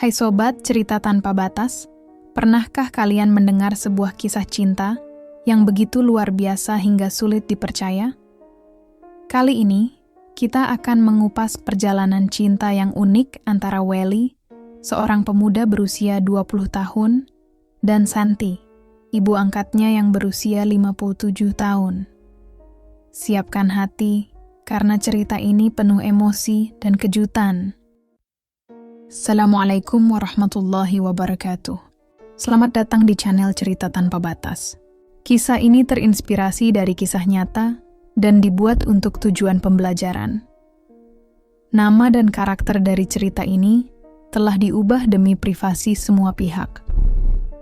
Hai sobat cerita tanpa batas, pernahkah kalian mendengar sebuah kisah cinta yang begitu luar biasa hingga sulit dipercaya? Kali ini, kita akan mengupas perjalanan cinta yang unik antara Welly, seorang pemuda berusia 20 tahun, dan Santi, ibu angkatnya yang berusia 57 tahun. Siapkan hati, karena cerita ini penuh emosi dan kejutan. Assalamualaikum warahmatullahi wabarakatuh. Selamat datang di channel Cerita Tanpa Batas. Kisah ini terinspirasi dari kisah nyata dan dibuat untuk tujuan pembelajaran. Nama dan karakter dari cerita ini telah diubah demi privasi semua pihak.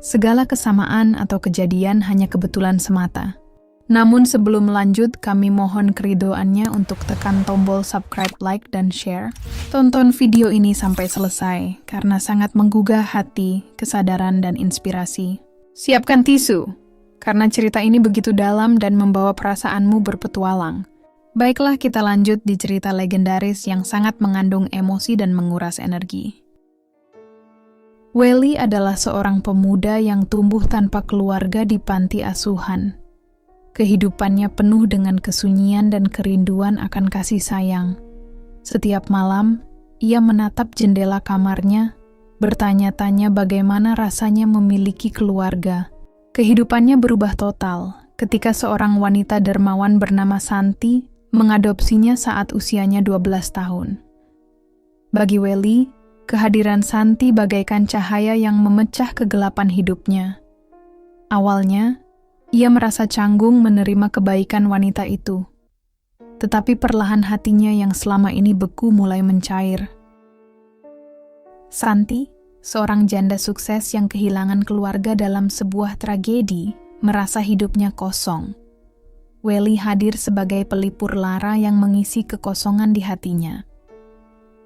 Segala kesamaan atau kejadian hanya kebetulan semata. Namun sebelum lanjut, kami mohon keridoannya untuk tekan tombol subscribe, like, dan share. Tonton video ini sampai selesai, karena sangat menggugah hati, kesadaran, dan inspirasi. Siapkan tisu, karena cerita ini begitu dalam dan membawa perasaanmu berpetualang. Baiklah, kita lanjut di cerita legendaris yang sangat mengandung emosi dan menguras energi. Welly adalah seorang pemuda yang tumbuh tanpa keluarga di panti asuhan. Kehidupannya penuh dengan kesunyian dan kerinduan akan kasih sayang. Setiap malam, ia menatap jendela kamarnya, bertanya-tanya bagaimana rasanya memiliki keluarga. Kehidupannya berubah total ketika seorang wanita dermawan bernama Santi mengadopsinya saat usianya 12 tahun. Bagi Welly, kehadiran Santi bagaikan cahaya yang memecah kegelapan hidupnya. Awalnya, ia merasa canggung menerima kebaikan wanita itu. Tetapi perlahan hatinya yang selama ini beku mulai mencair. Santi, seorang janda sukses yang kehilangan keluarga dalam sebuah tragedi, merasa hidupnya kosong. Welly hadir sebagai pelipur lara yang mengisi kekosongan di hatinya.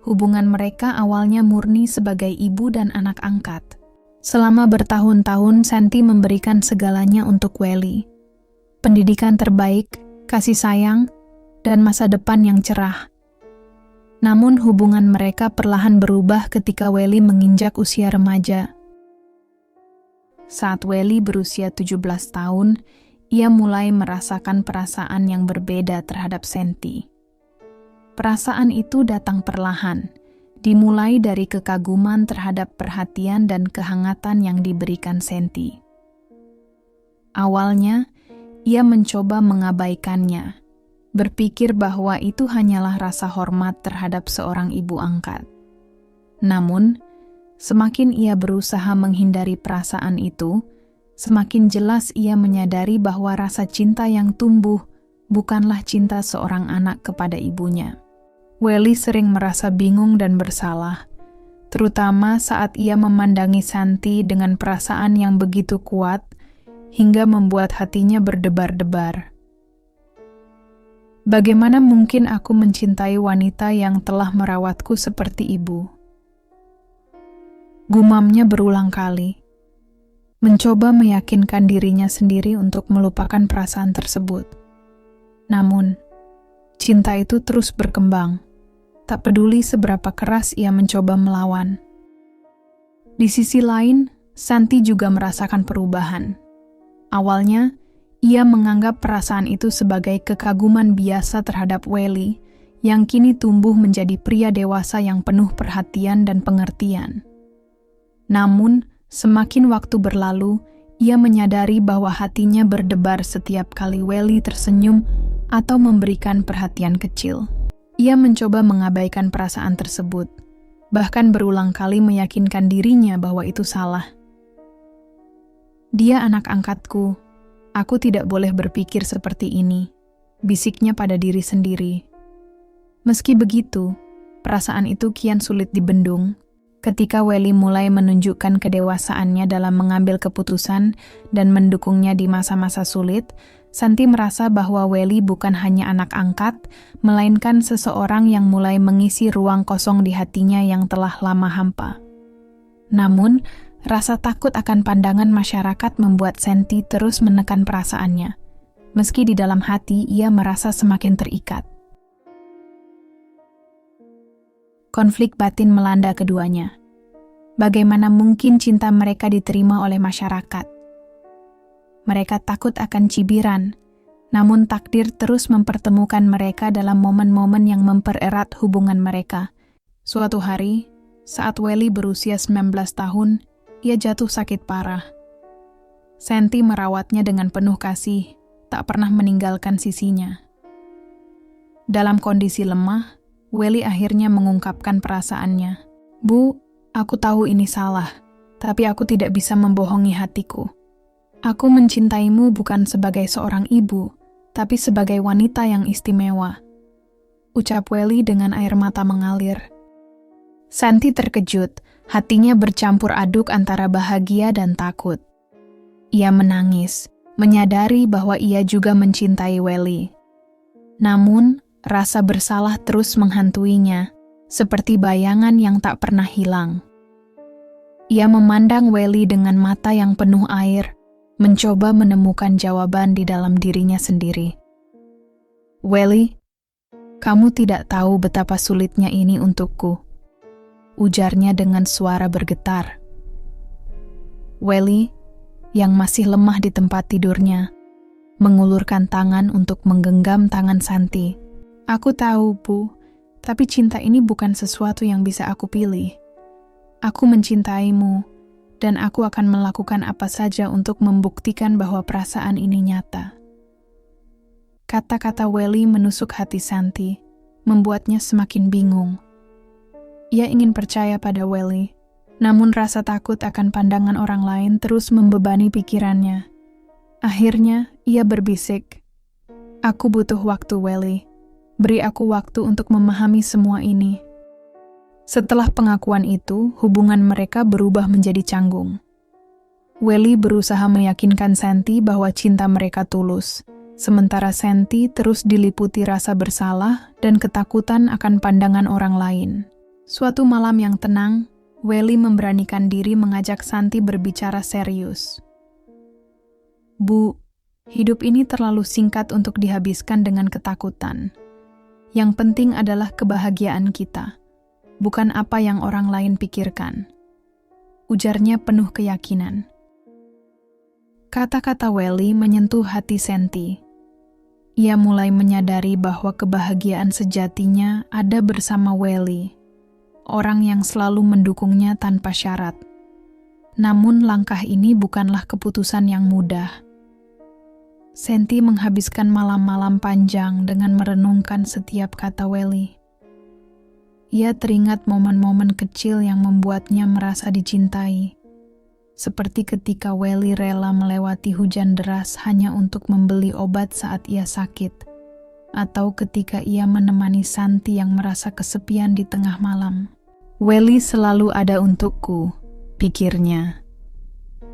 Hubungan mereka awalnya murni sebagai ibu dan anak angkat. Selama bertahun-tahun, Santi memberikan segalanya untuk Welly. Pendidikan terbaik, kasih sayang, dan masa depan yang cerah. Namun hubungan mereka perlahan berubah ketika Welly menginjak usia remaja. Saat Welly berusia 17 tahun, ia mulai merasakan perasaan yang berbeda terhadap Santi. Perasaan itu datang perlahan, dimulai dari kekaguman terhadap perhatian dan kehangatan yang diberikan Santi. Awalnya, ia mencoba mengabaikannya, berpikir bahwa itu hanyalah rasa hormat terhadap seorang ibu angkat. Namun, semakin ia berusaha menghindari perasaan itu, semakin jelas ia menyadari bahwa rasa cinta yang tumbuh bukanlah cinta seorang anak kepada ibunya. Welly sering merasa bingung dan bersalah, terutama saat ia memandangi Santi dengan perasaan yang begitu kuat hingga membuat hatinya berdebar-debar. Bagaimana mungkin aku mencintai wanita yang telah merawatku seperti ibu? Gumamnya berulang kali, mencoba meyakinkan dirinya sendiri untuk melupakan perasaan tersebut. Namun, cinta itu terus berkembang. Tak peduli seberapa keras ia mencoba melawan. Di sisi lain, Santi juga merasakan perubahan. Awalnya, ia menganggap perasaan itu sebagai kekaguman biasa terhadap Welly, yang kini tumbuh menjadi pria dewasa yang penuh perhatian dan pengertian. Namun, semakin waktu berlalu, ia menyadari bahwa hatinya berdebar setiap kali Welly tersenyum atau memberikan perhatian kecil. Ia mencoba mengabaikan perasaan tersebut, bahkan berulang kali meyakinkan dirinya bahwa itu salah. Dia anak angkatku, aku tidak boleh berpikir seperti ini, bisiknya pada diri sendiri. Meski begitu, perasaan itu kian sulit dibendung ketika Welly mulai menunjukkan kedewasaannya dalam mengambil keputusan dan mendukungnya di masa-masa sulit. Santi merasa bahwa Welly bukan hanya anak angkat, melainkan seseorang yang mulai mengisi ruang kosong di hatinya yang telah lama hampa. Namun, rasa takut akan pandangan masyarakat membuat Santi terus menekan perasaannya. Meski di dalam hati ia merasa semakin terikat. Konflik batin melanda keduanya. Bagaimana mungkin cinta mereka diterima oleh masyarakat? Mereka takut akan cibiran, namun takdir terus mempertemukan mereka dalam momen-momen yang mempererat hubungan mereka. Suatu hari, saat Welly berusia 19 tahun, ia jatuh sakit parah. Santi merawatnya dengan penuh kasih, tak pernah meninggalkan sisinya. Dalam kondisi lemah, Welly akhirnya mengungkapkan perasaannya. "Bu, aku tahu ini salah, tapi aku tidak bisa membohongi hatiku. Aku mencintaimu bukan sebagai seorang ibu, tapi sebagai wanita yang istimewa," ucap Welly dengan air mata mengalir. Santi terkejut, hatinya bercampur aduk antara bahagia dan takut. Ia menangis, menyadari bahwa ia juga mencintai Welly. Namun, rasa bersalah terus menghantuinya, seperti bayangan yang tak pernah hilang. Ia memandang Welly dengan mata yang penuh air, mencoba menemukan jawaban di dalam dirinya sendiri. "Welly, kamu tidak tahu betapa sulitnya ini untukku," ujarnya dengan suara bergetar. Welly, yang masih lemah di tempat tidurnya, mengulurkan tangan untuk menggenggam tangan Santi. "Aku tahu, Bu, tapi cinta ini bukan sesuatu yang bisa aku pilih. Aku mencintaimu, dan aku akan melakukan apa saja untuk membuktikan bahwa perasaan ini nyata." Kata-kata Welly menusuk hati Santi, membuatnya semakin bingung. Ia ingin percaya pada Welly, namun rasa takut akan pandangan orang lain terus membebani pikirannya. Akhirnya, ia berbisik, "Aku butuh waktu, Welly. Beri aku waktu untuk memahami semua ini." Setelah pengakuan itu, hubungan mereka berubah menjadi canggung. Welly berusaha meyakinkan Santi bahwa cinta mereka tulus, sementara Santi terus diliputi rasa bersalah dan ketakutan akan pandangan orang lain. Suatu malam yang tenang, Welly memberanikan diri mengajak Santi berbicara serius. "Bu, hidup ini terlalu singkat untuk dihabiskan dengan ketakutan. Yang penting adalah kebahagiaan kita, bukan apa yang orang lain pikirkan," ujarnya penuh keyakinan. Kata-kata Welly menyentuh hati Santi. Ia mulai menyadari bahwa kebahagiaan sejatinya ada bersama Welly, orang yang selalu mendukungnya tanpa syarat. Namun langkah ini bukanlah keputusan yang mudah. Santi menghabiskan malam-malam panjang dengan merenungkan setiap kata Welly. Ia teringat momen-momen kecil yang membuatnya merasa dicintai, seperti ketika Welly rela melewati hujan deras hanya untuk membeli obat saat ia sakit, atau ketika ia menemani Santi yang merasa kesepian di tengah malam. "Welly selalu ada untukku," pikirnya.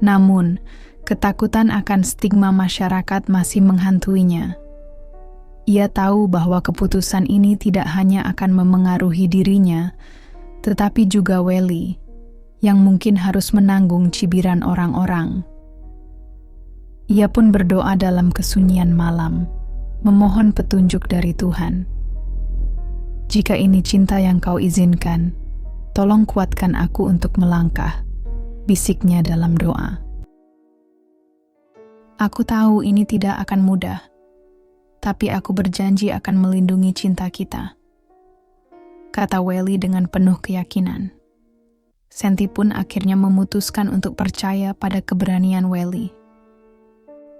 Namun, ketakutan akan stigma masyarakat masih menghantuinya. Ia tahu bahwa keputusan ini tidak hanya akan memengaruhi dirinya, tetapi juga Welly, yang mungkin harus menanggung cibiran orang-orang. Ia pun berdoa dalam kesunyian malam, memohon petunjuk dari Tuhan. "Jika ini cinta yang kau izinkan, tolong kuatkan aku untuk melangkah," bisiknya dalam doa. "Aku tahu ini tidak akan mudah, tapi aku berjanji akan melindungi cinta kita," kata Welly dengan penuh keyakinan. Santi pun akhirnya memutuskan untuk percaya pada keberanian Welly.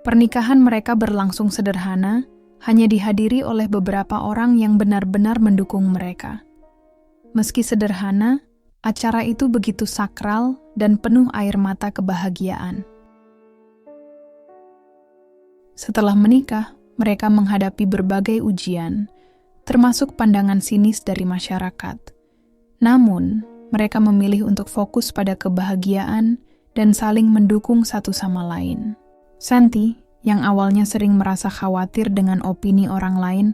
Pernikahan mereka berlangsung sederhana, hanya dihadiri oleh beberapa orang yang benar-benar mendukung mereka. Meski sederhana, acara itu begitu sakral dan penuh air mata kebahagiaan. Setelah menikah, mereka menghadapi berbagai ujian, termasuk pandangan sinis dari masyarakat. Namun, mereka memilih untuk fokus pada kebahagiaan dan saling mendukung satu sama lain. Santi, yang awalnya sering merasa khawatir dengan opini orang lain,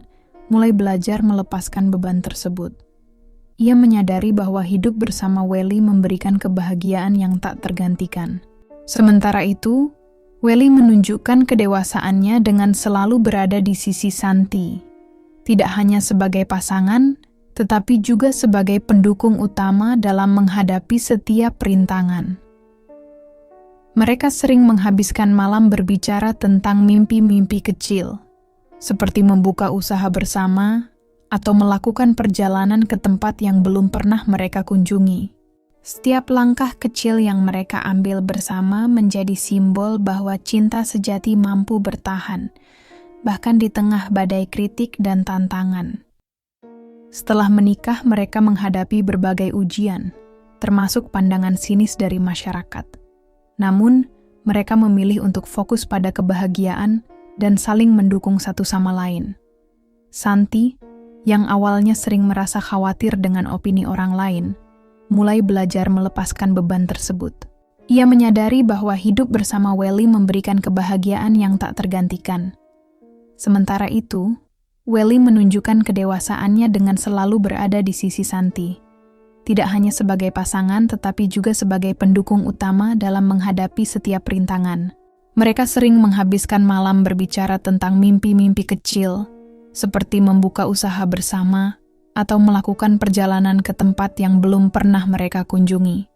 mulai belajar melepaskan beban tersebut. Ia menyadari bahwa hidup bersama Welly memberikan kebahagiaan yang tak tergantikan. Sementara itu, Welly menunjukkan kedewasaannya dengan selalu berada di sisi Santi, tidak hanya sebagai pasangan, tetapi juga sebagai pendukung utama dalam menghadapi setiap rintangan. Mereka sering menghabiskan malam berbicara tentang mimpi-mimpi kecil, seperti membuka usaha bersama atau melakukan perjalanan ke tempat yang belum pernah mereka kunjungi. Setiap langkah kecil yang mereka ambil bersama menjadi simbol bahwa cinta sejati mampu bertahan, bahkan di tengah badai kritik dan tantangan. Setelah menikah, mereka menghadapi berbagai ujian, termasuk pandangan sinis dari masyarakat. Namun, mereka memilih untuk fokus pada kebahagiaan dan saling mendukung satu sama lain. Santi, yang awalnya sering merasa khawatir dengan opini orang lain, mulai belajar melepaskan beban tersebut. Ia menyadari bahwa hidup bersama Welly memberikan kebahagiaan yang tak tergantikan. Sementara itu, Welly menunjukkan kedewasaannya dengan selalu berada di sisi Santi. Tidak hanya sebagai pasangan, tetapi juga sebagai pendukung utama dalam menghadapi setiap rintangan. Mereka sering menghabiskan malam berbicara tentang mimpi-mimpi kecil, seperti membuka usaha bersama, atau melakukan perjalanan ke tempat yang belum pernah mereka kunjungi.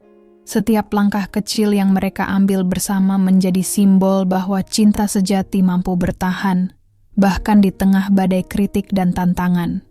Setiap langkah kecil yang mereka ambil bersama menjadi simbol bahwa cinta sejati mampu bertahan, bahkan di tengah badai kritik dan tantangan.